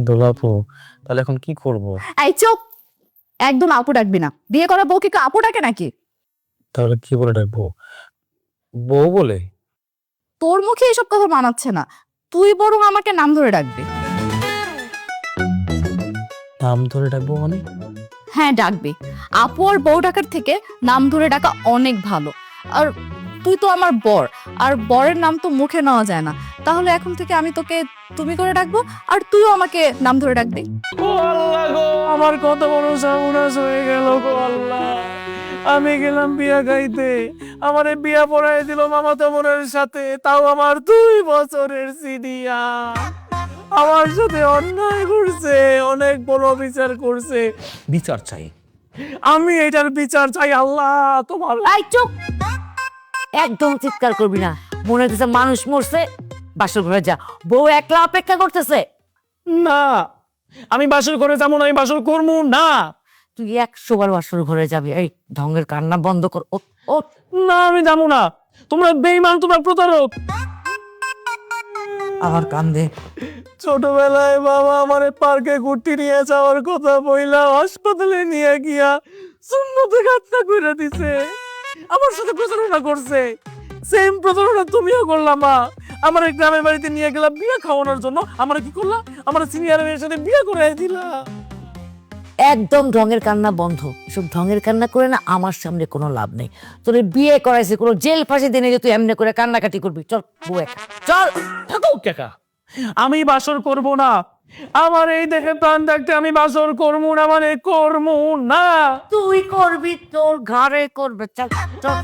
দোলাপু, তাহলে এখন কি করব? এই চুপ, একদম আপু ডাকবি না। বিয়ে করা বউকে কেউ আপু ডাকে নাকি? তাহলে কি বলে ডাকবো? বউ বলে? তোর মুখে এসব কথা মানাচ্ছে না। তুই বরং আমাকে নাম ধরে ডাকবি। নাম ধরে ডাকবো মানে? হ্যাঁ ডাকবি। আপু আর বউ ডাকার থেকে নাম ধরে ডাকা অনেক ভালো। আর তুই তো আমার বর, আর বরের নাম তো মুখে নেওয়া যায় না। তাহলে এখন থেকে আমি তোকে তুমি করে ডাকবো, আর তুইও আমাকে নাম ধরে ডাকবি। ও আল্লাহ গো, আমার কত বড় সর্বনাশ হয়ে গেল গো আল্লাহ। আমি গেলাম বিয়া খাইতে, আমারে বিয়া পড়াই দিল মামাতো বোনের সাথে, তাও আমার 2 বছরের সিনিয়র। আমার সাথে অন্যায় করছে, অনেক বড় বিচার করছে। বিচার চাই, আমি এটার বিচার চাই আল্লাহ তোমার। এই চুপ, একদম চিৎকার করবি না। মনে হচ্ছে মানুষ মরছে। বাসর ঘরে যা, বউ একলা অপেক্ষা করতেছে। না, আমি বাসর ঘরে যাবো না, আমি বাসর করবো না। তুই 100 বার বাসর ঘরে যাবি। এই ঢঙ্গের কান্না বন্ধ কর। ও ও না, আমি যাবো না। তোমরা বেঈমান, তোমরা প্রতারক। আবার কান্দে। ছোটবেলায় বাবা আমারে পার্কে ঘুরতে নিয়ে যাওয়ার কথা বইলা হাসপাতালে নিয়ে গিয়া সুন্নতে ঘাতনা করে দিছে, আমার সাথে প্রতারণা করছে। সেম প্রতারণা তুমিও করলা মা। আমার গ্রামের বাড়িতে নিয়ে গেলা বিয়ে খাওয়ানোর জন্য, আমার কি করলা? আমার সিনিয়র মেয়ের সাথে বিয়ে করে দিলা। একদম ঢঙ্গের কান্না বন্ধ। সব ঢঙ্গের কান্না করে না আমার সামনে কোনো লাভ নেই। তোর বিয়ে করাইছে, কোনো জেল ফাঁসি দিনে যে তুই এমনি করে কান্নাকাটি করবি। চল বউ একা, চল। থাকো কাকা, আমি বাসর করব না। আমার এই দেহে প্রাণ থাকতে আমি বাসর করবো না, মানে করবো না। তুই করবি, তোর ঘরে করবে। চল চল।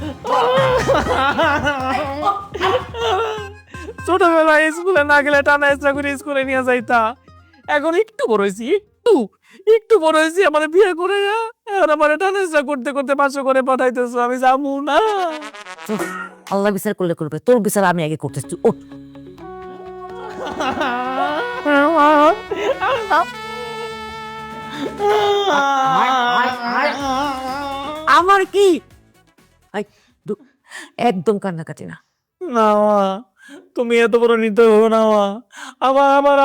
ছোটবেলায় স্কুলে না গেলে টানা এক্সট্রা করে স্কুলে নিয়ে যাইতা। এখন একটু বড় হয়েছি, একটু বড় হয়েছি, আমার বিয়ে করে এখন আমার টানা এক্সট্রা করতে করতে 500 করে পাঠাইতেছো, আমি যাবো না। চল, আল্লাহ বিচার করলে করবে, তোর বিচার আমি আগে করতেছি। ওঠ। আমার কি? আই, একদম কান্নাকাটি না। না মা, তুমি এত বড় নির্দয় হো না মা।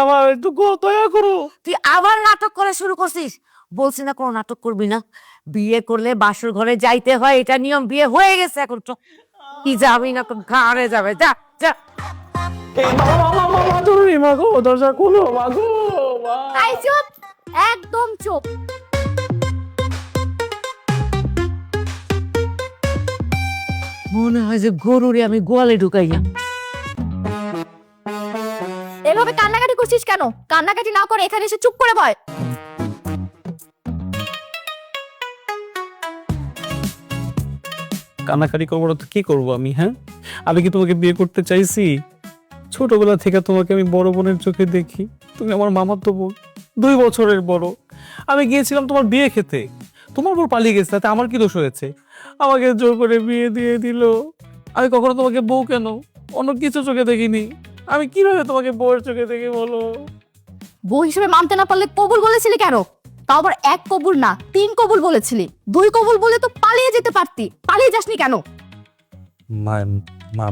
আমার একটু দয়া করো। তুই আবার নাটক করা শুরু করছিস। বলছি না কোনো নাটক করবি না। বিয়ে করলে বাসর ঘরে যাইতে হয়, এটা নিয়ম। বিয়ে হয়ে গেছে, এখন তো কি যাবি না, তো ঘরে যাবে। যা যা। তুমি মা গো, দরজা খুলো মা গো। এই চুপ, একদম চুপ। মনে হয় যে গরুরে আমি গোয়ালে ঢুকাইয়া। এভাবে কান্নাকাটি করছিস কেন? কান্নাকাটি না করে এখানে এসে চুপ করে বয়। কান্নাকাটি করবো না তো কি করবো আমি? হ্যাঁ, আমি কি তোমাকে বিয়ে করতে চাইছি? ছোটবেলা থেকে তোমাকে আমি বড় বোনের চোখে দেখি। তুমি আমার মামাতো বোন, 2 বছরের বড়। আমি গিয়েছিলাম তোমার বিয়ে খেতে, তোমার বোন পালিয়ে গেছে, তাতে আমার কি দোষ হয়েছে? আমাকে জোর করে বিয়ে দিয়ে দিল। আমি কখনো তোমাকে বউ কেন, অন্য কিছু চোখে দেখিনি। আমি কিভাবে তোমাকে বউয়ের চোখে দেখি বলো? বউ হিসেবে মানতে না পারলে কবুল বলেছিলি কেন? তাও আবার 1 কবুল না, 3 কবুল বলেছিলি। 2 কবুল বলে তো পালিয়ে যেতে পারতি। পালিয়ে যাসনি কেন?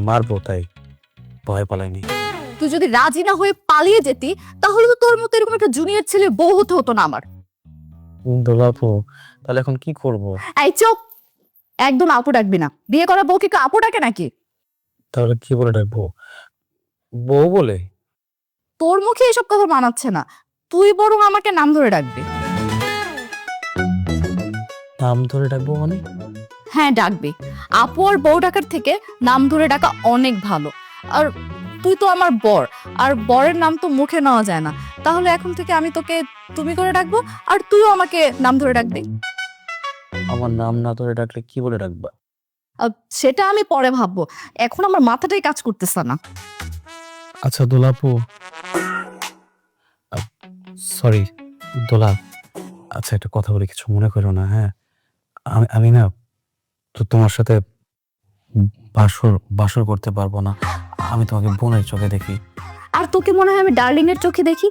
মারবো তাই ভয় পালাইনি। তুই যদি রাজি না হয়ে পালিয়ে যেতি, তাহলে তো তোর মতো এরকম একটা জুনিয়র ছেলে বউ হতে হতো না আমার। দোলাপু, তাহলে এখন কি করব? এই চুপ, একদম আপু ডাকবি না। বিয়ে করা বউকে কেউ আপু ডাকে নাকি? তাহলে কি বলে ডাকবো? বউ বলে? তোর মুখে এসব কথা মানাচ্ছে না। তুই বরং আমাকে নাম ধরে ডাকবি। নাম ধরে ডাকবো মানে? হ্যাঁ ডাকবি। আপু আর বউ ডাকার থেকে নাম ধরে ডাকা অনেক ভালো। আর তুই তো আমার বর, আর বরের নাম তো মুখে নেওয়া যায় না। তাহলে এখন থেকে আমি তোকে তুমি করে ডাকবো, আর তুইও আমাকে নাম ধরে ডাকবি। আমার নাম না ধরে ডাকলে কি বলে ডাকবা? সেটা আমি পরে ভাববো। এখন আমার মাথাটাই কাজ করতেছে না। আচ্ছা দোলাপু, সরি দোলা, আচ্ছা একটা কথা বলি, কিছু মনে করো না। হ্যাঁ, আমি না তো তোমার সাথে বাসর বাসর করতে পারবো না। আমি তোমাকে বোনের চোখে দেখি। আর তোকে মনে হয় আমি ডার্লিং এর চোখে দেখি?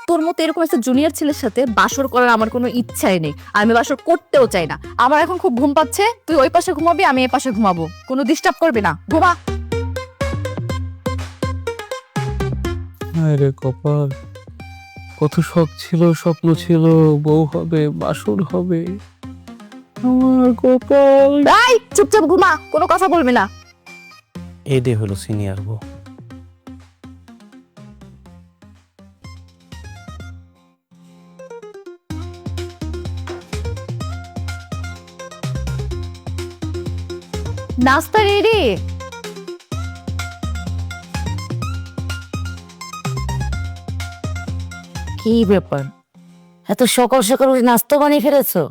তোর মতো এরকম একটা জুনিয়র ছেলের সাথে বাসর করার আমার কোনো ইচ্ছাই নেই। আমি বাসর করতেও চাই না। আমার এখন খুব ঘুম পাচ্ছে। তুই ওই পাশে ঘুমাবি, আমি এই পাশে ঘুমাবো। কোনো ডিস্টার্ব করবি না, ঘুমা। আরে কপাল, কত শখ ছিল, স্বপ্ন ছিল, বউ হবে, বাসর হবে। আমার কপাল। এই চুপচাপ ঘুমা, কোনো কথা বলবি না। এডে হলো সিনিয়র বউ। নাস্তা রেডি? কি ব্যাপার, এত সকাল সকাল উঠে নাস্তা বানিয়ে ফেলেছো?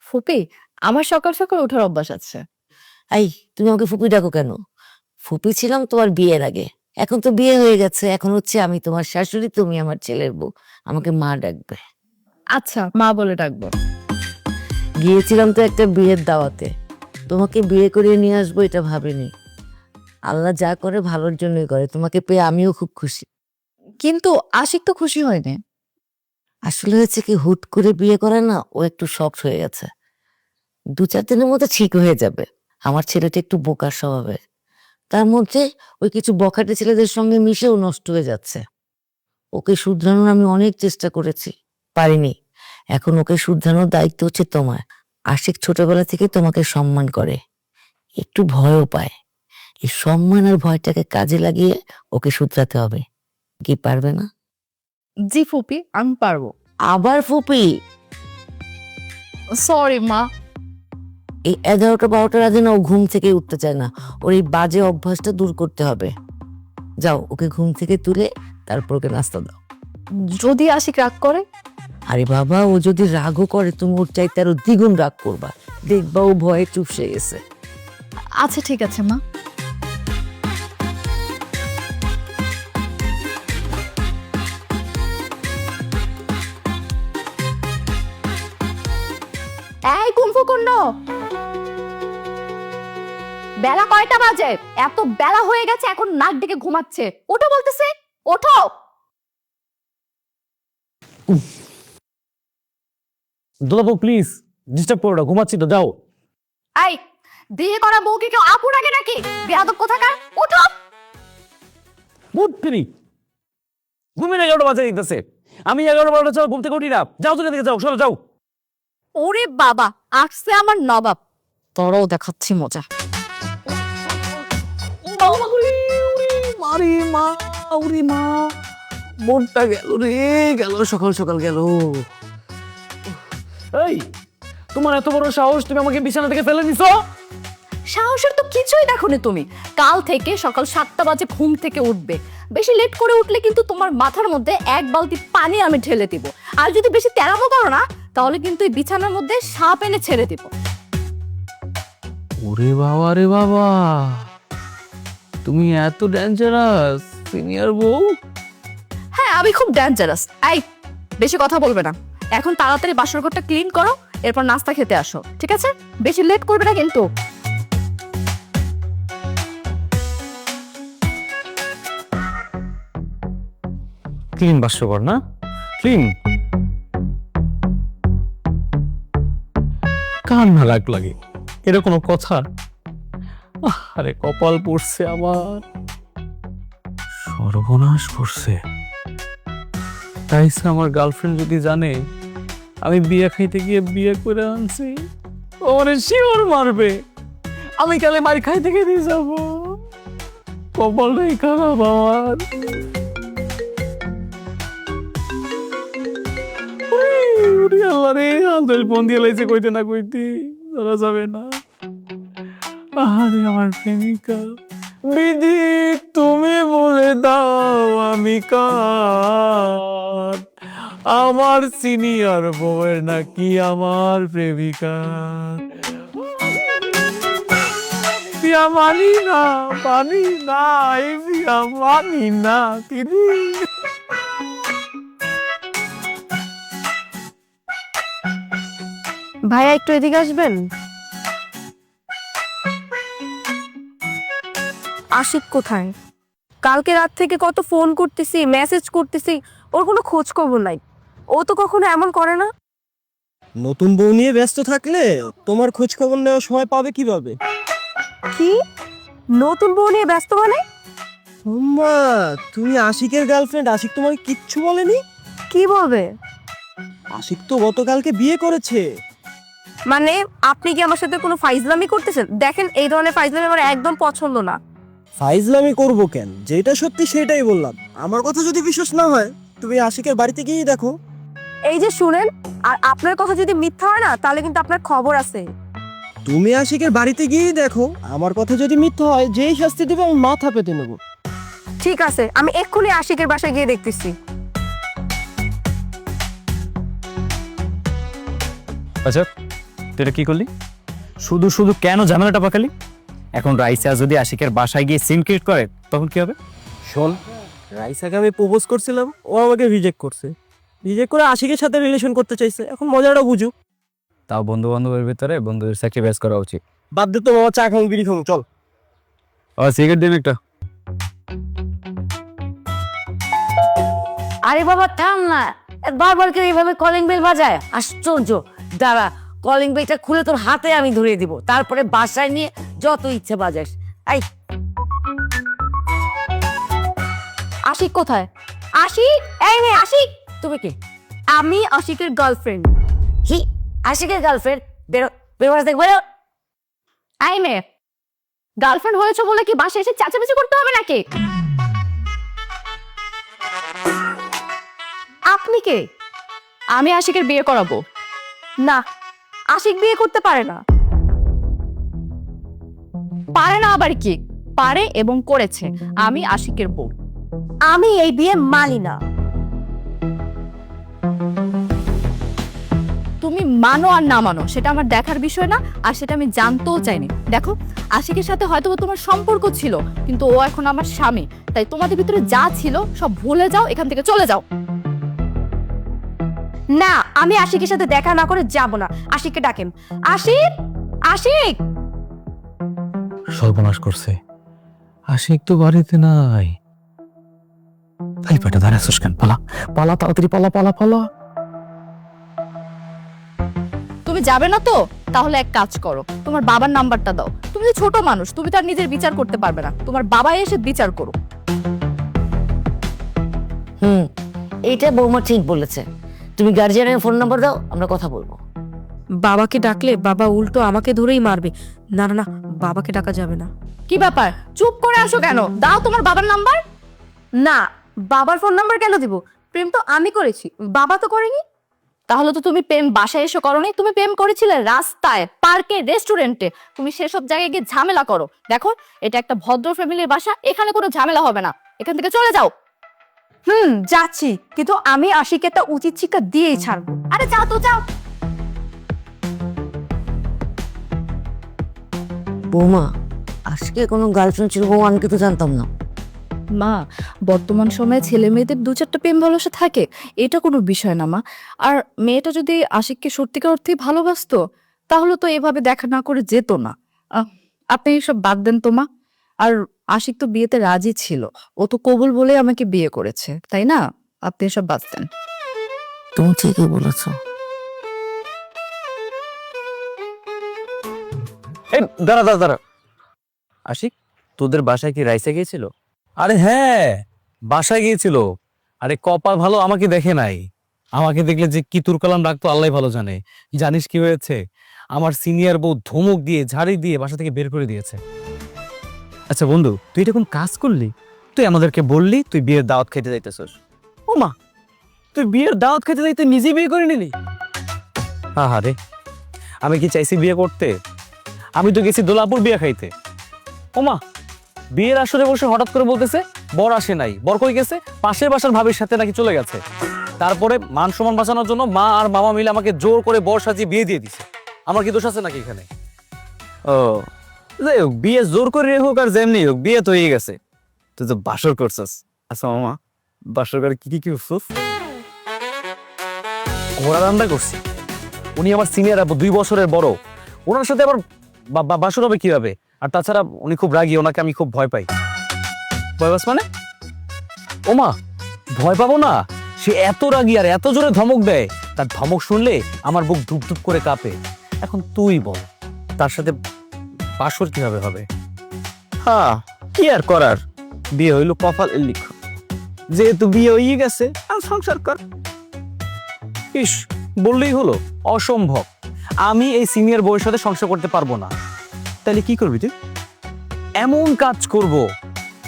ফুপি, আমার সকাল সকাল ওঠার অভ্যাস আছে। এই, তুমি আমাকে ফুপি ডাকো কেন? ফুপি ছিলাম তোমার বিয়ের আগে, এখন তো বিয়ে হয়ে গেছে, এখন হচ্ছে আমি তোমার শাশুড়ি, তুমি আমার ছেলের বউ, আমাকে মা ডাকবে। আচ্ছা, মা বলে ডাকবো। গিয়েছিলাম তো একটা বিয়ের দাওয়াতে, তোমাকে বিয়ে করিয়ে নিয়ে আসবো এটা ভাবিনি। আল্লাহ যা করে ভালোর জন্যই করে, তোমাকে পেয়ে আমিও খুব খুশি। কিন্তু আশিক তো খুশি হয়নি। আসলে হয়েছে কি, হুট করে বিয়ে করে না, ও একটু শক্ট হয়ে গেছে। 2-4 দিনের মধ্যে ঠিক হয়ে যাবে। আমার ছেলেটা একটু বোকার স্বভাবের, তার মধ্যে ওই কিছু বখাটে ছেলেদের সঙ্গে মিশেও নষ্ট হয়ে যাচ্ছে। ওকে শুধরানোর আমি অনেক চেষ্টা করেছি, পারিনি। এখন ওকে শুধরানোর দায়িত্ব হচ্ছে তোমার। আশিক ছোটবেলা থেকে তোমাকে সম্মান করে, একটু ভয়ও পায়। এই সম্মান আর ভয়টাকে কাজে লাগিয়ে ওকে শুধরাতে হবে। কি পারবে না? জি ফুপি, আমি পারবো। আবার ফুপি? সরি মা। এই 11টা-12টার আগে না ও ঘুম থেকে উঠতে চায় না। ওর এই বাজে অভ্যাসটা দূর করতে হবে। যাও, ওকে ঘুম থেকে তুলে তারপর ওকে নাস্তা দাও। যদি আশিক রাগ করে? আরে বাবা, ও যদি রাগও করে তুমি ওর চাইতে আরো দ্বিগুণ রাগ করবা, দেখবা ও ভয়ে চুপসে গেছে। আচ্ছা ঠিক আছে মা। এই কুম্ভকর্ণ, বেলা কয়টা বাজে? এত বেলা হয়ে গেছে, এখন নাক ডেকে ঘুমাচ্ছে। ওঠো বলতেছে, ওঠো। দুলাবু প্লিজ ডিস্টার্ব করো না, ঘুমাচ্ছি তো, যাও। এই, বিয়ে করা বউকে কেউ আপু রাখে নাকি? বেয়াদব কোথাকার, ওঠো। বুদ্ধি ঘুমিয়ে 11টা বাজে দিতেছে, আমি 11-12টা ছাড়া ঘুম থেকে উঠি না। যাও, তুমি দিকে যাও, সরো যাও। ওরে বাবা, আসছে আমার নবাব, তোরও দেখাচ্ছি মজা। মারি মা, উরি মা, মনটা গেল রে, গেল সকাল সকাল গেল। এই, তোমার এত বড় সাহস, তুমি আমাকে বিছানা থেকে ফেলে দিছো? সাহসের তো কিছুই দেখোনি তুমি। কাল থেকে সকাল 7টা বাজে ঘুম থেকে উঠবে। বেশি লেট করে উঠলে কিন্তু তোমার মাথার মধ্যে 1 বালতি পানি আমি ঢেলে দিব। আর যদি বেশি তেরামো করো না, তাহলে কিন্তু এই বিছানার মধ্যে সাপ এনে ছেড়ে দিব। ওরে বাবা রে বাবা, তুমি এত ডেঞ্জারাস সিনিয়র বউ। হ্যাঁ, আমি খুব ডেঞ্জারাস। এই, বেশি কথা বলবে না। এখন তাড়াতাড়ি বাসর ঘরটা ক্লিন করো, এরপর নাস্তা খেতে আসো, ঠিক আছে? বেশি লেট করবে না কিন্তু। ক্লিন বাস্যকর না? ক্লিন কার না রাগ লাগে? এটা কোনো কথা? আরে কপাল পড়ছে আমার, সর্বনাশ করছে। তাইছে আমার গার্লফ্রেন্ড যদি জানে আমি বিয়ে খাইতে গিয়ে বিয়ে করে আনছি, ও মানে শিওর মারবে। আমি কালে মার খাইতে গিয়ে যাব, কপালটাই খারাপ আমার। আল্লাহ রে, আন্দোল ফোন দিয়ে লাইছে, কইতে না কইতে ধরা যাবে না। আরে আমার প্রেমিকা, বিধি তুমি বলে দাও আমি কার? আমার সিনিয়র বউয়ের নাকি আমার প্রেমিকা? বিয়া মানি না, মানি না, এই বিয়া মানি না দিদি। ভাইয়া একটু এদিকে আসবেন। আশিক কোথায়? কালকে রাত থেকে কত ফোন করতেছি, মেসেজ করতেছি, ওর কোনো খোঁজ খবর নাই। ও তো কখনো এমন করে না। নতুন বউ নিয়ে ব্যস্ত থাকলে তোমার খোঁজ খবর নেওয়ার সময় পাবে কিভাবে? কি নতুন বউ নিয়ে ব্যস্ত মানে? মা, তুমি আশিকের গার্লফ্রেন্ড, আশিক তোমাকে কিচ্ছু বলেনি? কি বলবে? আশিক তো গতকালকে বিয়ে করেছে। মানে আপনি কি আমার সাথে কোনো ফাইজলামি করতেছেন? দেখেন, এই ধরনের ফাইজলামি আমার একদম পছন্দ না। ফাইজলামি করবো কেন? যেটা সত্যি সেটাই বললাম। আমার কথা যদি বিশ্বাস না হয় তুমি আশিকের বাড়িতে গিয়েই দেখো। এই যে শুনেন, আর আপনার কথা যদি মিথ্যা হয় না, তাহলে কিন্তু আপনার খবর আছে। তুমি আশিকের বাড়িতে গিয়েই দেখো, আমার কথা যদি মিথ্যা হয় যেই শাস্তি দেবে আমি মাথা পেতে নেবো। ঠিক আছে, আমি এক্ষুনি আশিকের বাসায় গিয়ে দেখতেছি। আচ্ছা তুই এটা কি করলি? শুধু শুধু কেন ঝামেলাটা পাকালি? এখন রাইসা যদি আশিকের বাসায় গিয়ে সিন ক্রিয়েট করে তখন কি হবে? শোন, রাইসাকে আমি প্রপোজ করছিলাম, ও আমাকে রিজেক্ট করছে। রিজেক্ট করে আশিকের সাথে রিলেশন করতে চাইছে। এখন মজাটা বুঝুক। তাও বন্ধু বান্ধবের ভিতরে বন্ধুদের স্যাক্রিফাইস করা উচিত। বাদ দে তো বাবা, চা খাবো, বিড়ি খাবো, চল। সিগারেট দিন একটা। আরে বাবা থাম না, বারবার করে এইভাবে কলিং বেল বাজায়, আশ্চর্য। দাঁড়া, কলিং বেলটা খুলে তোর হাতে আমি ধরিয়ে দিব, তারপরে বাসায় নিয়ে যত ইচ্ছে বাজাস। এই আশিক কোথায়? আশিক, এই মেয়ে আশিক। তুমি কি? আমি আশিকের গার্লফ্রেন্ড। কি? আশিকের গার্লফ্রেন্ড? বেরো, বেরো, দেখ বেরো। এই মেয়ে, গার্লফ্রেন্ড হয়েছে বলে কি বাসায় এসে চাচামেচি করতে হবে নাকি? আপনি কে? আমি আশিকের বিয়ে করাবো। না, আশিক বিয়ে করতে পারে না। পারে না আবার কি? পারে এবং করেছে। আমি আশিকের বউ। আমি এই বিয়ে মানি না। তুমি মানো আর না মানো সেটা আমার দেখার বিষয় না, আর সেটা আমি জানতেও চাইনি। দেখো, আশিকের সাথে হয়তো তোমার সম্পর্ক ছিল, কিন্তু ও এখন আমার স্বামী। তাই তোমাদের ভিতরে যা ছিল সব ভুলে যাও, এখান থেকে চলে যাও। না, আমি আশিকের সাথে দেখা না করে যাব না। আশিককে ডাকেন। আশিক, আশিক। সর্বনাশ করছে। আশিক তো বাড়িতে নাই। তাই পেটে দাঁড়াচ্ছিস কেন? পালা পালা, তাড়াতাড়ি পালা পালা পালা। তুমি যাবে না তো? তাহলে এক কাজ করো, তোমার বাবার নাম্বারটা দাও। তুমি তো ছোট মানুষ, তুমি তো আর নিজের বিচার করতে পারবে না। তোমার বাবা এসে বিচার করো। এইটা বৌমা ঠিক বলেছে। তুমি গার্জিয়ানের ফোন নাম্বার দাও, আমরা কথা বলবো। বাবাকে ডাকলে বাবা উল্টো আমাকে ধরেই মারবে। না না না, বাবাকে ডাকা যাবে না। কি ব্যাপার, চুপ করে আসো কেন? দাও তোমার বাবার নাম্বার। না, বাবার ফোন নাম্বার কেন দিব? প্রেম তো আমি করেছি, বাবা তো করেনি। তাহলে তো তুমি প্রেম বাসায় এসে করোনি, তুমি প্রেম করেছিলে রাস্তায়, পার্কে, রেস্টুরেন্টে। তুমি সেসব জায়গায় গিয়ে ঝামেলা করো। দেখো, এটা একটা ভদ্র ফ্যামিলির বাসা, এখানে কোনো ঝামেলা হবে না। এখান থেকে চলে যাও। যাচ্ছি, কিন্তু আমি আশিকে একটা উচিত শিক্ষা দিয়েই ছাড়বো। আরে যাও তো, যাও। বৌমা, আজকে কোনো গার্লফ্রেন্ড ছিল বৌমা? আমি কিন্তু জানতাম না। মা, বর্তমান সময়ে ছেলে মেয়েদের দু চারটা প্রেম ভালোবাসা থাকে, এটা কোনো বিষয় না মা। আর মেয়েটা যদি আশিককে সত্যিকার অর্থেই ভালোবাসতো, তাহলে তো এভাবে দেখা না করে যেত না। আপনি এসব বাদ দেন তো মা। আর আশিক তো বিয়েতে রাজি ছিল, ও তো কবুল বলে আমাকে বিয়ে করেছে, তাই না? আপনি এসব বাদ দেন। তুমি ঠিকই বলেছো। এই দাঁড়া দাঁড়া দাঁড়া। আশিক, তোদের বাসায় কি রাইসা গিয়েছিল? আরে হ্যাঁ, বাসায় গিয়েছিল। আরে কপাল ভালো, আমাকে দেখে নাই। আমাকে দেখলে যে কি তুরকালাম রাখতো আল্লাহ ভালো জানে। জানিস কি হয়েছে? আমার সিনিয়র বউ ধমক দিয়ে ঝাড়ি দিয়ে বাসা থেকে বের করে দিয়েছে। আচ্ছা বন্ধু, তুই এটা কোন কাজ করলি? তুই আমাদেরকে বললি তুই বিয়ের দাওয়াত খেতে যাইতেছস। ও মা, তুই বিয়ের দাওয়াত খেতে যাইতে নিজে বিয়ে করে নিলি? আহারে, আমি কি চাইছি বিয়ে করতে? আমি তো গেছি দোলাপুর বিয়ে খাইতে। ওমা, বিয়ের আসরে বসে হঠাৎ করে বলতেছে বর আসে নাই। বর কই গেছে? পাশের বাসার ভাবির সাথে নাকি চলে গেছে। তারপরে মান সম্মান বাঁচানোর জন্য মা আর মামা মিলে আমাকে জোর করে বর সাজিয়ে বিয়ে দিয়ে দিছে। আমার কি দোষ আছে নাকি এখানে? ও যাই হোক, বিয়ে জোর করে হোক আর যেমনি হোক, বিয়ে তো হয়ে গেছে। তুই তো বাসর করছস। আচ্ছা মামা, বাসর করে কি কি কি করছস? ঘোড়া রান্না করছি। উনি আমার সিনিয়র, 2 বছরের বড়। ওনার সাথে আবার বাসর হবে কিভাবে? আর তাছাড়া উনি খুব রাগী, ওনাকে আমি খুব ভয় পাই। ভয় পাস মানে? ওমা, ভয় পাবো না? সে এত রাগী আর এত জোরে ধমক দেয়, তার ধমক শুনলে আমার বুক ধুপ ধুপ করে কাঁপে। এখন তুই বল, তার সাথে বাসর কিভাবে হবে? হ্যাঁ, কি আর করার, বিয়ে হইল কপাল লিখ। যেহেতু বিয়ে হয়ে গেছে আর সংসার কর। ইস, বললেই হলো, অসম্ভব। আমি এই সিনিয়র বউয়ের সাথে সংসার করতে পারবো না। তাহলে কি করবি তুই? এমন কাজ করব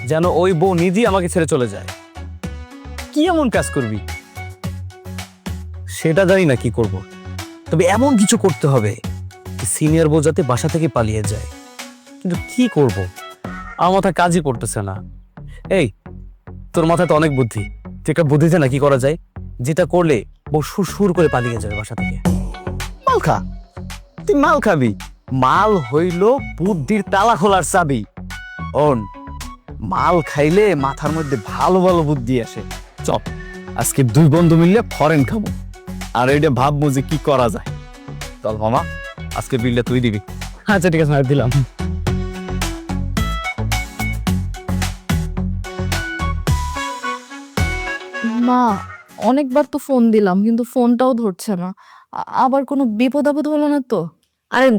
যেন ওই বউ নিজেই আমাকে ছেড়ে চলে যায়। কি এমন কাজ করবি? সেটা জানি না কি করব, তবে এমন কিছু করতে হবে সিনিয়র বউ যাতে বাসা থেকে পালিয়ে যায়। কিন্তু কি করব, আমার মাথা কাজই করতেছে না। এই, তোর মাথায় তো অনেক বুদ্ধি, তুই একটা বুদ্ধি দে না কি করা যায়, যেটা করলে বউ সুর করে পালিয়ে যাবে বাসা থেকে। মাল খা, তুই মাল খাবি। মাল হইল বুদ্ধির তালা খোলার চাবি। ওন, মাল খাইলে মাথার মধ্যে ভালো ভালো বুদ্ধি আসে। চল, আজকে দুই বন্ধু মিললে ফরেন খাবো, আর এইটা ভাববো যে কি করা যায়। চল মামা, আজকে বিলটা তুই দিবি। আচ্ছা ঠিক আছে, দিলাম। মা, অনেকবার তো ফোন দিলাম কিন্তু ফোনটাও ধরছে না। আবার কোনো বিপদ আপদ হলো না তো? আরে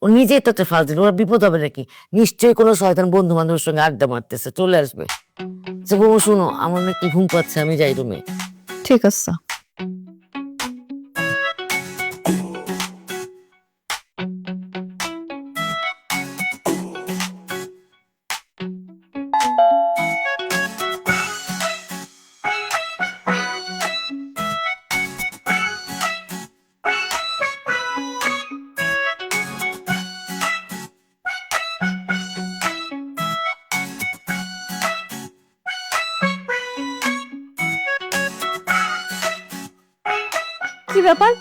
ও নিজেই তো একটা ফালতু, ওরা বিপদ হবে নাকি? নিশ্চয়ই কোনো শয়তান বন্ধু বান্ধবের সঙ্গে আড্ডা মারতেছে, চলে আসবে। আচ্ছা বউ, শোনো, আমার না কি ঘুম পাচ্ছে, আমি যাই রুমে। ঠিক আছে। কি ব্যাপার,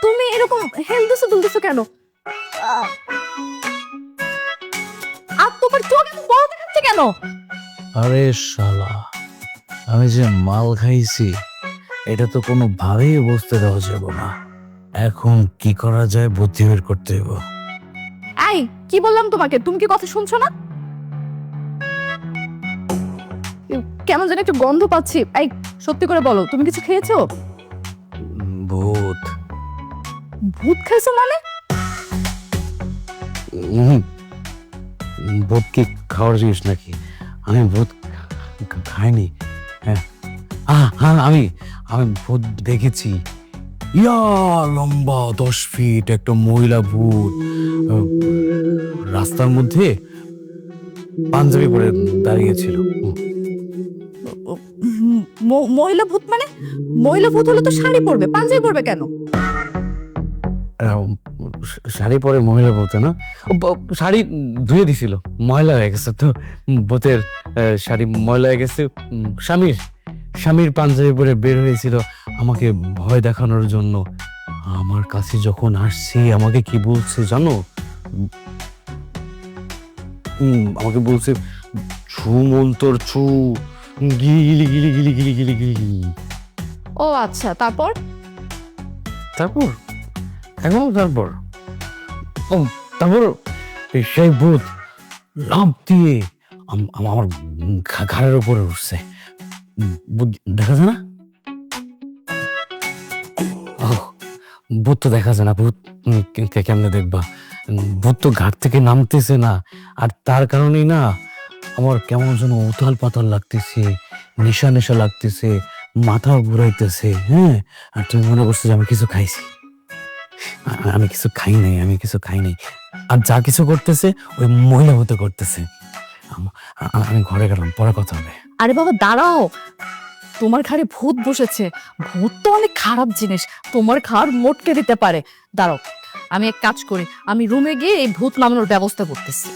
তুমি এরকম হেলতেছো দুলতেছো কেন? আর তোমার চোখ এত বড় দেখাচ্ছে কেন? আরে শালা, আমি যে মাল খাইছি এটা তো কোনো ভাবেই বুঝতে দেওয়া যাবে না। এখন কি করা যায় বুদ্ধি বের করতে হবে। এই, কি বললাম তোমাকে? তুমি কি কথা শুনছো না? কেমন যেন একটা গন্ধ পাচ্ছি। এই, সত্যি করে বলো, তুমি কিছু খেয়েছো? ভূত। ভূত খাইছো মানে? ভূত কি খাওয়ার জিনিস নাকি? আমি ভূত খাইনি। হ্যাঁ, হ্যাঁ, আমি ভূত দেখেছি। ইয়া লম্বা 10 ফিট একটা মহিলা ভূত, রাস্তার মধ্যে পাঞ্জাবি পরে দাঁড়িয়েছিল। মহিলা ভূত মানে? মহিলা ভূত হলে তো শাড়ি পরবে, পাঞ্জাবি পরবে কেন? শাড়ি পরে মহিলা বলতে না, শাড়ি ধুয়ে দিছিল, ময়লা হয়ে গেছে তো। ভূতের শাড়ি ময়লা হয়ে গেছে। স্বামীর পাঞ্জাবি পরে বের হয়েছিল আমাকে ভয় দেখানোর জন্য। আমার কাছে যখন আসছে আমাকে কি বলছে জানো? আমাকে বলছে, ছু মন্তর ছু, গিলি গিলি গিলি গিলি গিলি গিলি গিলি। ও আচ্ছা, তারপর? তারপর তারপর সেই ভূত লাফ দিয়ে আমার ঘাড়ের উপরে উঠছে। দেখা যায় না? ভূত তো দেখা যায় না, ভূত কেমনে দেখবা? ভূত তো ঘাট থেকে নামতেছে না, আর তার কারণেই না আমার কেমন যেন উথাল পাতাল লাগতেছে, নেশা নেশা লাগতেছে, মাথা ঘুরাইতেছে। হ্যাঁ, আর তুমি মনে করছো যে আমি কিছু খাইছি। আমি কিছু খাই নাই। আর যা কিছু করতেছে ওই মহিলা হতে করতেছে। আমি ঘরে গেলাম, পরে কথা হবে। আরে বাবা দাঁড়াও, তোমার ঘাড়ে ভূত বসেছে। ভূত তো অনেক খারাপ জিনিস, তোমার ঘাড় মোটকে দিতে পারে। দাঁড়াও, আমি এক কাজ করি, আমি রুমে গিয়ে এই ভূত নামানোর ব্যবস্থা করতেছি।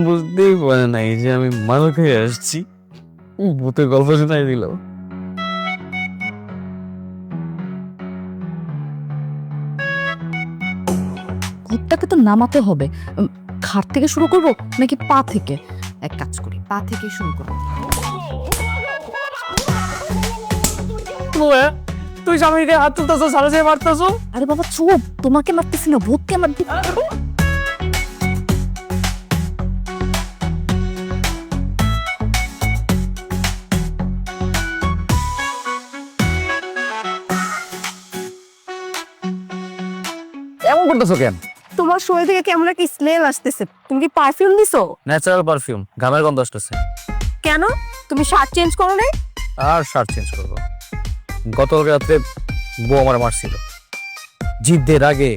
বুঝতেই পারে নাই যে আমি মাল খেয়ে আসছি, ভূতের গল্প শোনাই দিল। ভূতটাকে তো নামাতে হবে। ঘাট থেকে শুরু করব নাকি পা থেকে? এক কাজ করি, পা থেকে শুরু করব। তুই স্বামীকে হাত তুলতেছো, সারা যে মারতেছো। আরে বাবা চুপ, তোমাকে মারতেছি না, ভূতকে মারতে। এমন করতেছো কেন? তোমার তোমার শরীর থেকে কেমন একটা স্মেল আসতেছে, তুমি কি পারফিউম দিছো? ন্যাচারাল পারফিউম, ঘামের গন্ধ আসতেছে। কেন তুমি শার্ট চেঞ্জ করো নাই? আর শার্ট চেঞ্জ করবো? গতকাল রাত্রে বউ আমার মারছিল, জিদ্দের আগে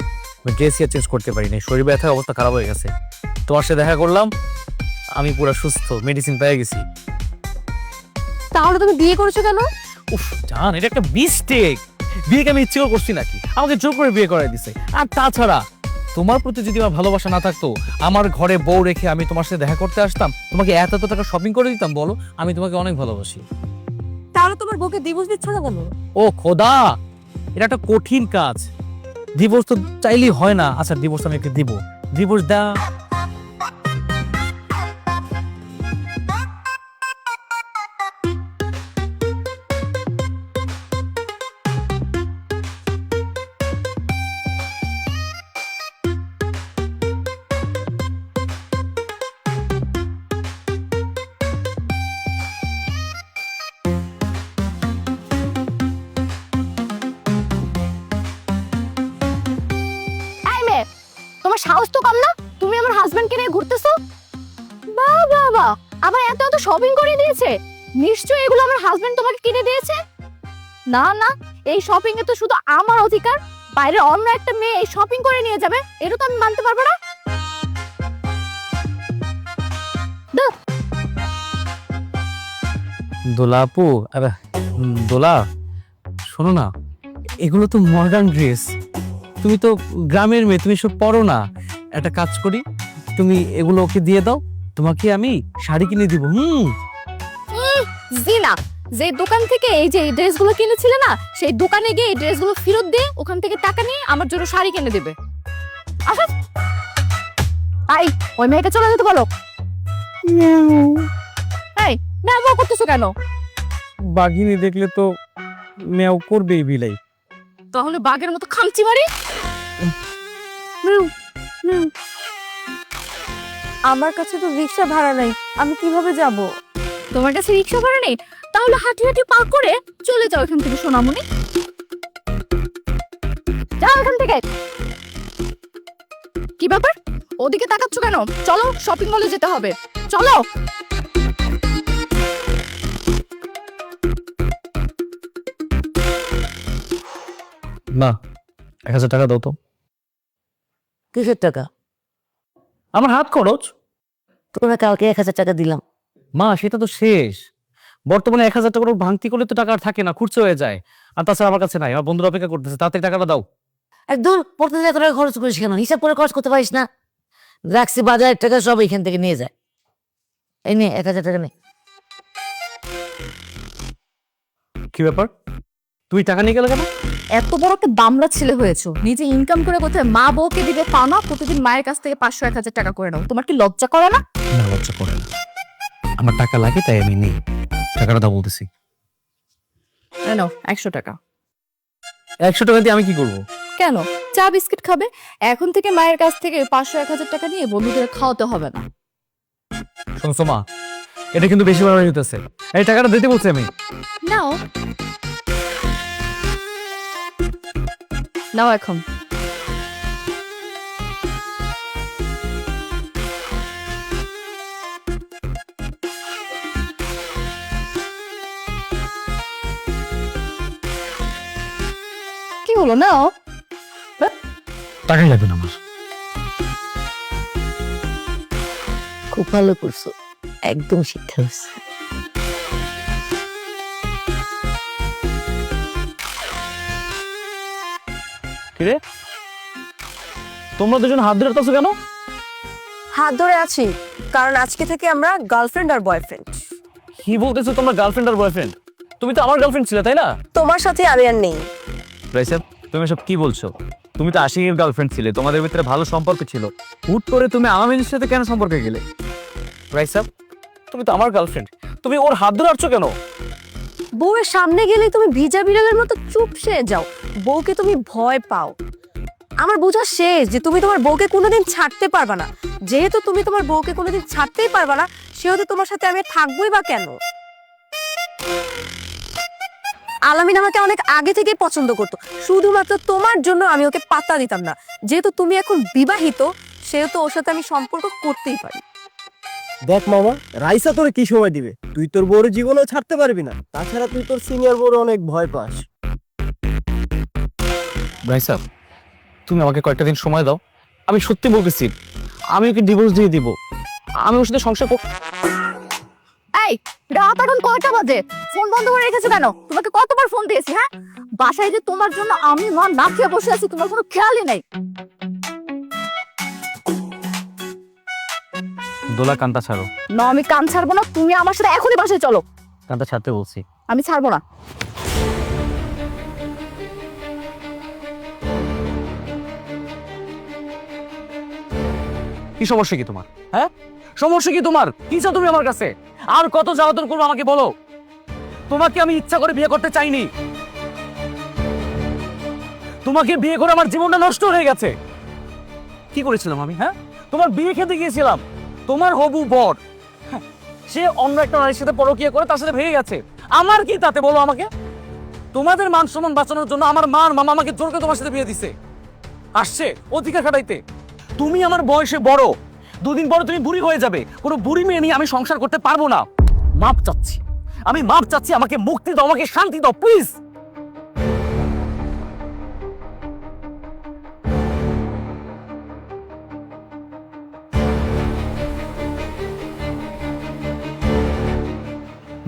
ড্রেস চেঞ্জ করতে পারিনি, শরীর ব্যথায় অবস্থা খারাপ হয়ে গেছে। তোমার সাথে দেখা করলাম, আমি পুরো সুস্থ, মেডিসিন পেয়ে গেছি। তাহলে তুমি বিয়ে করেছো কেন? উফ জান, এটা একটা মিস্টেক। বিয়েকে আমি ইচ্ছেও করছি নাকি? আমাকে জোর করে বিয়ে করাই দিছে। আর তাছাড়া তোমার প্রতি যদি আমার ভালোবাসা না থাকতো, আমার ঘরে বউ রেখে আমি তোমার সাথে দেখা করতে আসতাম, তোমাকে এত টাকা শপিং করে দিতাম? বলো, আমি তোমাকে অনেক ভালোবাসি। তাহলে তোমার বউকে ডিভোর্স দিচ্ছ না কেন? ও খোদা, এটা একটা কঠিন কাজ। ডিভোর্স তো চাইলেই হয় না। আচ্ছা ডিভোর্স আমি একটু দিব, ডিভোর্স দা। এই মেয়ে, তোমার সাহস তো কম না? তুমি আমার হাজবেন্ডকে নিয়ে ঘুরতেছো? বাহ বাহ বাহ, আবার এত এত শপিং করে দিয়েছে। নিশ্চয়ই এগুলো আমার হাজবেন্ড তোমাকে কিনে দিয়েছে। না না, এই শপিং এ তো শুধু আমার অধিকার। বাইরে অন্য একটা মেয়ে এই শপিং করে নিয়ে যাবে, এটা তো আমি মানতে পারবো না। দোলা আপু, আরে দোলা, শোনো না, এগুলো তো মডার্ন ড্রেস। তুমি তো গ্রামের মেয়ে, তুমি সব পরো না। একটা কাজ করি, তুমি এগুলো ওকে দিয়ে দাও, তোমাকে আমি শাড়ি কিনে দিব। জিনা, যে দোকান থেকে এই যে ড্রেসগুলো কিনেছিলে না, সেই দোকানে গিয়ে এই ড্রেসগুলো ফেরত দিয়ে ওখান থেকে টাকা নিয়ে আমার জন্য শাড়ি কিনে দেবে। আচ্ছা, আই ওই মেয়েকে চলে যেতে বলো। এই না, বউ করতেছো কেন? বাঘিনী দেখলে তো মেয়াও করবেই বিলাই। তাহলে বাঘের মতো খামচি মারি। আমার কাছে তো রিক্সা ভাড়া নাই, আমি কিভাবে যাব? তোমার কাছে রিক্সা ভাড়া নেই? তাহলে হাঁটি হাঁটি পার করে চলে যাও এখান থেকে সোনামণি। যাও এখান থেকে। কি ব্যাপার, ওদিকে তাকাচ্ছ কেন? চলো শপিং মলে যেতে হবে, চলো। না, 1000 টাকা দাও তো। কিসের টাকা? আমার হাত খরচ। তোমরা কালকে 1000 টাকা দিলাম। মা সেটা তো শেষ। বর্তমানে 1000 টাকা করে ভাঙতি করলে তো টাকা আর থাকে না, খুরচে হয়ে যায়। আর তাছাড়া আমার কাছে নাই, আমার বন্ধুরা অপেক্ষা করতেছে, তাতে টাকাটা দাও। একদম প্রতিদিন এত টাকা খরচ করিস কেন? হিসাব করে খরচ করতে পারিস না? রাখছি বাজারের টাকা সব এখান থেকে নিয়ে যায়। এই নে 1000 টাকা নে। কি ব্যাপার, তুই টাকা নিয়ে গেলে কেন? এত বড় একটা দামড়া ছেলে হয়েছো, নিজে ইনকাম করে কোথায় মা বউকে দিবে পাও না, প্রতিদিন মায়ের কাছ থেকে 500-1000 টাকা করে নাও। তোমার কি লজ্জা করে না? না, লজ্জা করে না। আমার টাকা লাগে তাই আমি নেই। টাকাটা দাও বলতেছি। নাও 100 টাকা। 100 টাকা দিয়ে আমি কি করবো? কেন, চা বিস্কিট খাবে? এখন থেকে মায়ের কাছ থেকে 500-1000 টাকা নিয়ে বন্ধুদের খাওয়াতে হবে না। শুনছো মা, এটা কিন্তু বেশি বাড়াবাড়ি হইতেছে। এই টাকাটা দিতে বলছি আমি। নাও নাও এখন। কি হলো, নাও। টাকাই লাগবে না আমার। খুব ভালো করছো, একদম শিক্ষা হচ্ছে। কিরে, তোমরা দুজন হাত ধরে আসছো কেন? হাত ধরে আছি কারণ আজকে থেকে আমরা গার্লফ্রেন্ড আর বয়ফ্রেন্ড। কি বলতেছো তোমরা গার্লফ্রেন্ড আর বয়ফ্রেন্ড? তুমি তো আমার গার্লফ্রেন্ড ছিলে, তাই না? তোমার সাথে আমি আর নেই। রাইসাব, তুমি সব কি বলছো? তুমি তো আশিকের গার্লফ্রেন্ড ছিলে, তোমাদের ভিতরে ভালো সম্পর্ক ছিল। হুট করে তুমি আমিনের সাথে কেন সম্পর্কে গেলে? রাইসাব, তুমি তো আমার গার্লফ্রেন্ড, তুমি ওর হাত ধরে আসছো কেন? বউয়ের সামনে গেলেই তুমি ভিজা বিড়ালের মতো চুপসে যাও, বউকে তুমি ভয় পাও। আমার বোঝা শেষ যে তুমি তোমার বউকে কোনোদিন ছাড়তে পারবা না। যেহেতু তুমি তোমার বউকে কোনোদিন ছাড়তেই পারবা না, সেহেতু তোমার সাথে আমি থাকবোই বা কেন? আলামিন আমাকে অনেক আগে থেকেই পছন্দ করতো, শুধুমাত্র তোমার জন্য আমি ওকে পাত্তা দিতাম না। যেহেতু তুমি এখন বিবাহিত, সেহেতু ওর সাথে আমি সম্পর্ক করতেই পারি। দেখ মামা, রাইসা তোরে কি সময় দিবে? তুই তোর বউর জীবনেও ছাড়তে পারবি না। তাছাড়া তুই তোর সিনিয়র বউর অনেক ভয় পাস। রাইসা, তুমি আমাকে কয়েকটা দিন সময় দাও। আমি সত্যি বলতেছি, আমি ওকে ডিভোর্স দিয়ে দিব। আমি ওর সাথে সংসার এই রাত এখন কয়টা বাজে? ফোন বন্ধ করে রেখেছো কেন? তোমাকে কতবার ফোন দিয়েছি, হ্যাঁ? বাসায় যে তোমার জন্য আমি মা না খেয়ে বসে আছি, তোমার কোনো খেয়ালই নেই। দোলা কান্তা ছাড়ো। না, আমি কান ছাড়বো না। তুমি আমার সাথে এখনই বাসায় চলো। কান্তা ছাড়তে বলছি। আমি ছাড়বো না। কি সমস্যা কি তোমার? হ্যাঁ, সমস্যা কি তোমার? কি চাও তুমি আমার কাছে? আর কত জ্বালাতন করবো আমাকে বলো? তোমাকে আমি ইচ্ছা করে বিয়ে করতে চাইনি। তোমাকে বিয়ে করে আমার জীবনটা নষ্ট হয়ে গেছে। কি করেছিলাম আমি? হ্যাঁ, তোমার বিয়ে খেতে গিয়েছিলাম। তোমার হবু বর, হ্যাঁ, সে অন্য একটা নারীর সাথে পরকীয়া করে তার সাথে ভেঙে গেছে। আমার কি তাতে বলো আমাকে? তোমাদের মান সম্মান বাঁচানোর জন্য আমার মা আর মামা আমাকে জোর করে তোমার সাথে বিয়ে দিছে, আসছে অধিকার খাটাইতে। তুমি আমার বয়সে বড়, দুদিন পরে তুমি বুড়ি হয়ে যাবে। কোনো বুড়ি মেয়ে নিয়ে আমি সংসার করতে পারবো না। মাপ চাচ্ছি, আমি মাপ চাচ্ছি। আমাকে মুক্তি দাও, আমাকে শান্তি দাও প্লিজ।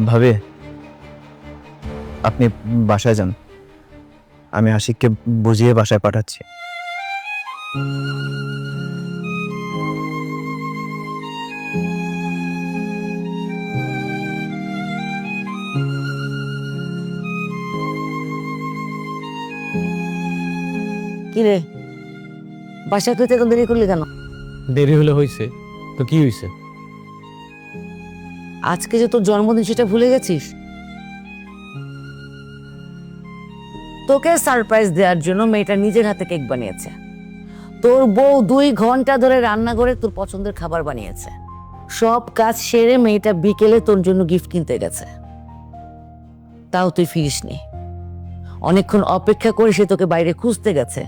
ভাবে, আপনি বাসায় যান, আমি আশিককে বুঝিয়ে বাসায় পাঠাচ্ছি। কি রে, বাসায় তুই এখন দেরি করলি কেন? দেরি হলে হয়েছে তো কি হয়েছে? আজকে যে তোর জন্মদিন সেটা ভুলে গেছিস? তোকে সারপ্রাইজ দেওয়ার জন্য মেয়েটা নিজের হাতে কেক বানিয়েছে। তোর বউ 2 ঘন্টা ধরে রান্না করে তোর পছন্দের খাবার বানিয়েছে। সব কাজ সেরে মেয়েটা বিকেলে তোর জন্য গিফট কিনতে গেছে, তাও তুই ফিরিসনি। অনেকক্ষণ অপেক্ষা করে সে তোকে বাইরে খুঁজতে গেছে।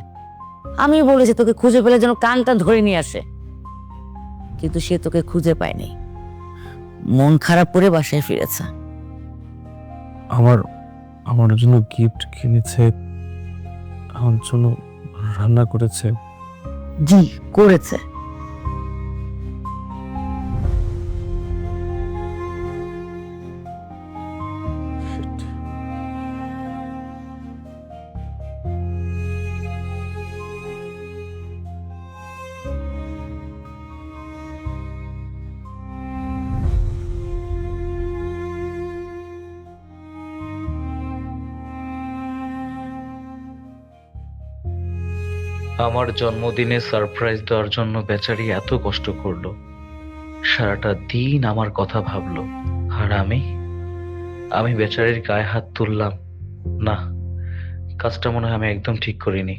আমি বলেছি তোকে খুঁজে পেলে যেন কানটা ধরে নিয়ে আসে, কিন্তু সে তোকে খুঁজে পায়নি। মন খারাপ করে বাসায় ফিরেছে। আমার জন্য গিফট কিনেছে, আমার জন্য রান্না করেছে। জি করেছে। আমার জন্মদিনে সারপ্রাইজ দেওয়ার জন্য বেচারি এত কষ্ট করলো, সারাটা দিন আমার কথা ভাবলো। আর আমি বেচারির গায়ে হাত তুললাম না। কাজটা মনে হয় আমি একদম ঠিক করিনি।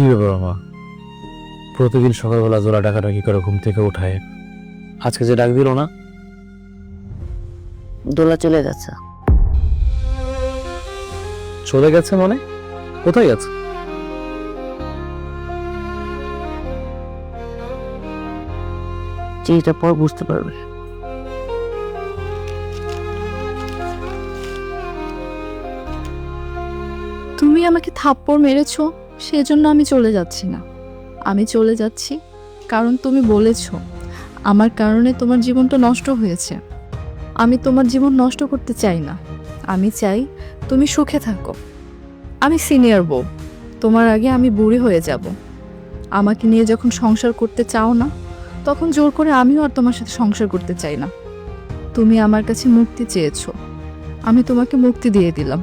কি ব্যাপার মা? প্রতিদিন সকালবেলা জোড়া ডাকাডাকি করে ঘুম থেকে উঠায়, আজকে যে ডাক দিল না? দোলা চলে গেছে। চলে গেছে মানে? কোথায় গেছে? চিঠিটা পর বুঝতে পারবে। তুমি আমাকে থাপ্পড় মেরেছো, সেজন্য আমি চলে যাচ্ছি না। আমি চলে যাচ্ছি কারণ তুমি বলেছো আমার কারণে তোমার জীবনটা নষ্ট হয়েছে। আমি তোমার জীবন নষ্ট করতে চাই না। আমি চাই তুমি সুখে থাকো। আমি সিনিয়র বউ, তোমার আগে আমি বুড়ি হয়ে যাব। আমাকে নিয়ে যখন সংসার করতে চাও না, তখন জোর করে আমিও আর তোমার সাথে সংসার করতে চাই না। তুমি আমার কাছে মুক্তি চেয়েছো, আমি তোমাকে মুক্তি দিয়ে দিলাম।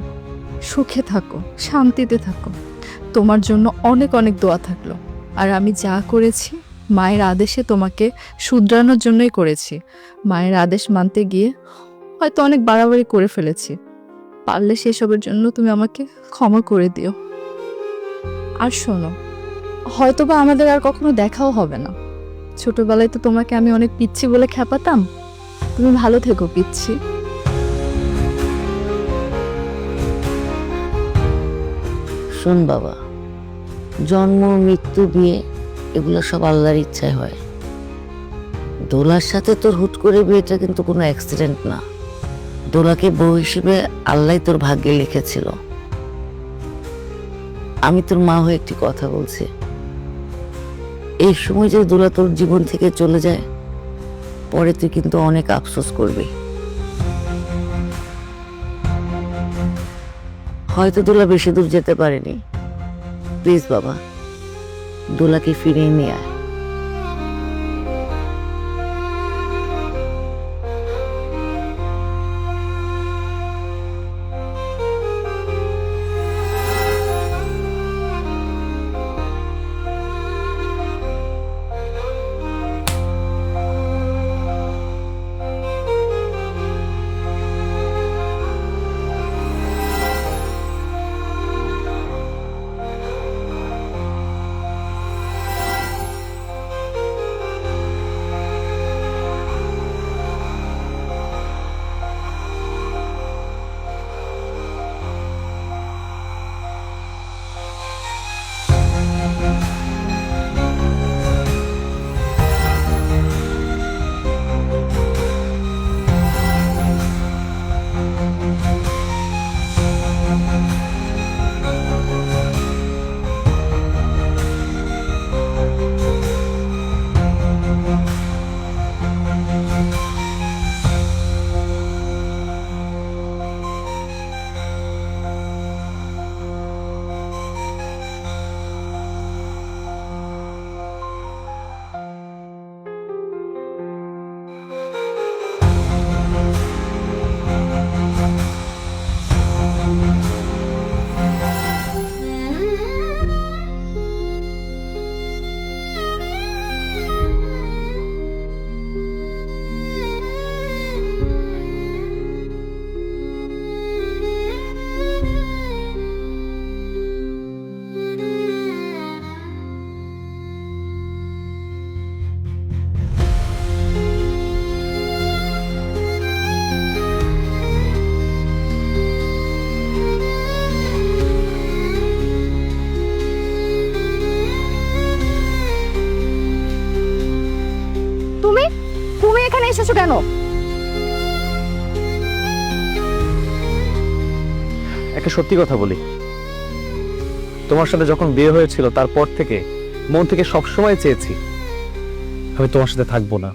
সুখে থাকো, শান্তিতে থাকো। তোমার জন্য অনেক অনেক দোয়া থাকলো। আর আমি যা করেছি মায়ের আদেশে তোমাকে শুধরানোর জন্যই করেছি। মায়ের আদেশ মানতে গিয়ে হয়তো অনেক বাড়াবাড়ি করে ফেলেছি। পারলে সেসবের জন্য তুমি আমাকে ক্ষমা করে দিও। আর শোনো, হয়তোবা আমাদের আর কখনো দেখাও হবে না। ছোটবেলায় তো তোমাকে আমি অনেক পিচ্ছি বলে খ্যাপাতাম। তুমি ভালো থেকো পিচ্ছি। শোন বাবা, জন্ম, মৃত্যু, বিয়ে এগুলো সব আল্লাহর ইচ্ছায় হয়। দোলার সাথে তোর হুট করে বিয়েটা কিন্তু কোনো অ্যাক্সিডেন্ট না। দোলাকে বউ হিসেবে আল্লাহ তোর ভাগ্যে লিখেছিল। আমি তোর মা হয়ে একটি কথা বলছি, এই সময় যে দোলা তোর জীবন থেকে চলে যায়, পরে তুই কিন্তু অনেক আফসোস করবি। হয়তো দোলা বেশি দূর যেতে পারেনি। প্লিজ বাবা, দোলাকে ফিরিয়ে নিয়ে আয়। তুমি এখানে এসেছো কেন? একটা সত্যি কথা বলি, তোমার সাথে যখন বিয়ে হয়েছিল তারপর থেকে মন থেকে সবসময় চেয়েছি আমি তোমার সাথে থাকবো না।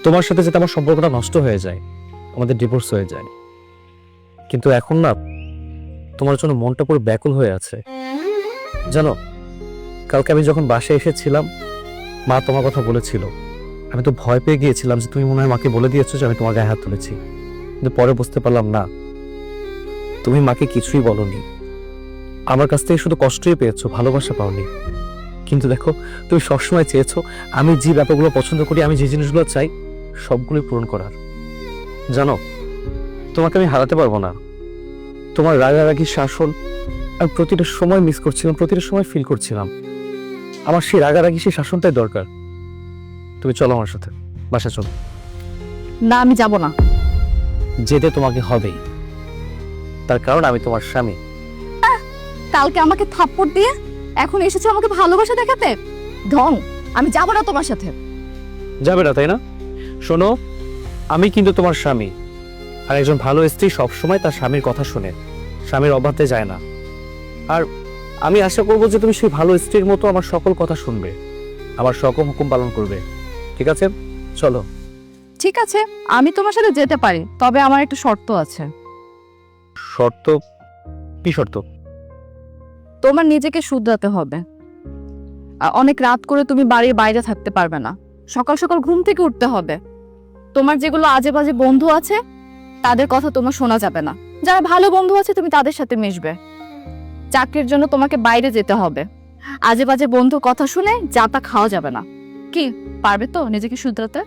তোমার সাথে যাতে আমার সম্পর্কটা নষ্ট হয়ে যায়, আমাদের ডিভোর্স হয়ে যায়। কিন্তু এখন না, তোমার জন্য মনটা পুরো ব্যাকুল হয়ে আছে। জানো, কালকে আমি যখন বাসায় এসেছিলাম, মা তোমার কথা বলেছিল। আমি তো ভয় পেয়ে গিয়েছিলাম যে তুমি মনে হয় মাকে বলে দিয়েছো যে আমি তোমার গায়ে হাত তুলেছি। কিন্তু পরে বুঝতে পারলাম না, তুমি মাকে কিছুই বলনি। আমার কাছ থেকে শুধু কষ্টই পেয়েছো, ভালোবাসা পাওনি। কিন্তু দেখো, তুমি সবসময় চেয়েছো আমি যে ব্যাপারগুলো পছন্দ করি, আমি যে জিনিসগুলো চাই, সবগুলোই পূরণ করার। জানো, তোমাকে আমি হারাতে পারবো না। তোমার রাগারাগি শাসন আমি প্রতিটা সময় মিস করছিলাম, প্রতিটা সময় ফিল করছিলাম। আমার সেই রাগারাগি সেই শাসনটাই দরকার। তুমি চলো আমার সাথে, বাসা চলো। না, আমি যাব না। যেতে তোমাকে হবেই, তার কারণ আমি তোমার স্বামী। কালকে আমাকে থাপ্পড় দিয়ে এখন এসেছো আমাকে ভালোবাসা দেখাতে? ঢং, আমি যাব না তোমার সাথে। যাবে না তাই না? শোনো, আমি কিন্তু তোমার স্বামী, আর একজন ভালো স্ত্রী সবসময় তার স্বামীর কথা শুনে, স্বামীর অবাধে যায় না। আর আমি আশা করবো যে তুমি সেই ভালো স্ত্রীর মতো আমার সকল কথা শুনবে, আমার সকল হুকুম পালন করবে। ঠিক আছে, চলো। ঠিক আছে, আমি তোমার সাথে যেতে পারি, তবে আমার একটা শর্ত আছে। শর্ত? কি শর্ত? তোমার নিজেকে শুধরাতে হবে। অনেক রাত করে তুমি বাড়ির বাইরে থাকতে পারবে না, সকাল সকাল ঘুম থেকে উঠতে হবে। তোমার যেগুলো আজে বাজে বন্ধু আছে তাদের কথা তোমার শোনা যাবে না, যারা ভালো বন্ধু আছে তুমি তাদের সাথে মিশবে। চাকরির জন্য তোমাকে বাইরে যেতে হবে, আজে বাজে বন্ধুর কথা শুনে যা তা খাওয়া যাবে না। কি, পারবে তো নিজেকে শুধরাতে?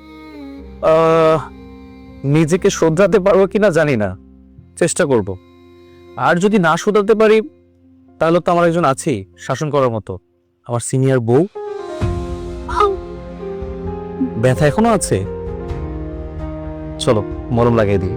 নিজেকে শোধরাতে পারবো কিনা জানি না, চেষ্টা করব। আর যদি না শোধরাতে পারি তাহলে তো আমার একজন আছেই শাসন করার মতো, আমার সিনিয়র বউ। ব্যথা এখনো আছে, চলো মলম লাগিয়ে দিই।